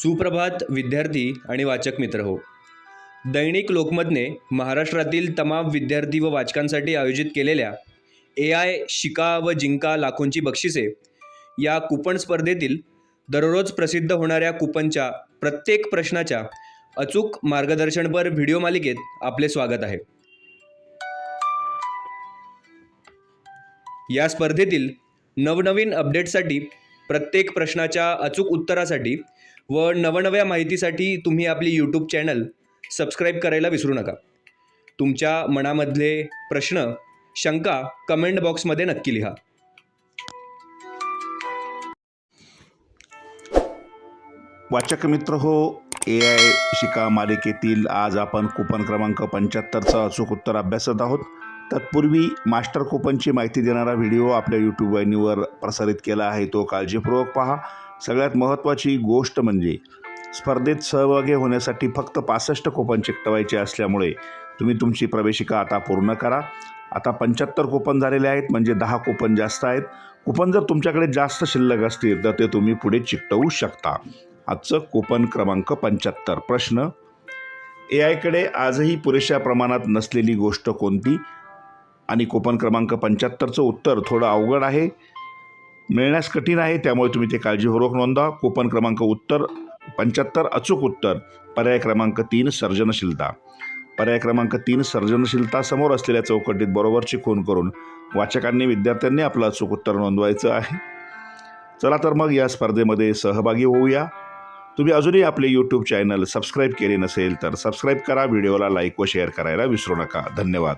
सुप्रभात विद्यार्थी आणि वाचक मित्र हो. दैनिक लोकमतने महाराष्ट्रातील तमाम विद्यार्थी व वाचकांसाठी आयोजित केलेल्या AI शिका व जिंका लाखोंची बक्षिसे या कूपन स्पर्धेतील दररोज प्रसिद्ध होणाऱ्या कूपनच्या प्रत्येक प्रश्नाच्या अचूक मार्गदर्शनपर व्हिडिओ मालिकेत आपले स्वागत आहे. या स्पर्धेतील नवनवीन अपडेट्ससाठी, प्रत्येक प्रश्नाच्या अचूक उत्तरासाठी व नवनव्या माहितीसाठी तुम्ही आपली यूट्यूब चॅनल सबस्क्राईब करायला विसरू नका. तुमच्या मनामधले प्रश्न, शंका कमेंट बॉक्समध्ये नक्की लिहा. वाचक मित्र हो, AI शिका मालिकेतील आज आपण कूपन क्रमांक 75चं अचूक उत्तर अभ्यासत आहोत. तत्पूर्वी मास्टर कूपनची माहिती देणारा व्हिडिओ आपल्या यूट्यूब वाहिनीवर प्रसारित केला आहे, तो काळजीपूर्वक पहा. सगळ्यात महत्त्वाची गोष्ट म्हणजे स्पर्धेत सहभागी होण्यासाठी फक्त 65 कूपन चिकटवायचे असल्यामुळे तुम्ही तुमची प्रवेशिका आता पूर्ण करा. आता 75 कूपन झालेले आहेत, म्हणजे 10 कूपन जास्त आहेत. कूपन जर तुमच्याकडे जास्त शिल्लक असतील तर ते तुम्ही पुढे चिकटवू शकता. आजचं कूपन क्रमांक 75. प्रश्न: AIकडे आजही पुरेशा प्रमाणात नसलेली गोष्ट कोणती? आणि कूपन क्रमांक 75चं उत्तर थोडं अवघड आहे, मिळण्यास कठीण आहे, त्यामुळे तुम्ही ते काळजीपूर्वक नोंदवा. कूपन क्रमांक उत्तर 75 अचूक उत्तर पर्याय क्रमांक 3 सर्जनशीलता. पर्याय क्रमांक 3 सर्जनशीलता समोर असलेल्या चौकटीत बरोबरची खूण करून वाचकांनी, विद्यार्थ्यांनी आपलं अचूक उत्तर नोंदवायचं आहे. चला तर मग या स्पर्धेमध्ये सहभागी होऊया. तुम्ही अजूनही आपले यूट्यूब चॅनल सबस्क्राईब केले नसेल तर सबस्क्राईब करा. व्हिडिओला लाईक व शेअर करायला विसरू नका. धन्यवाद.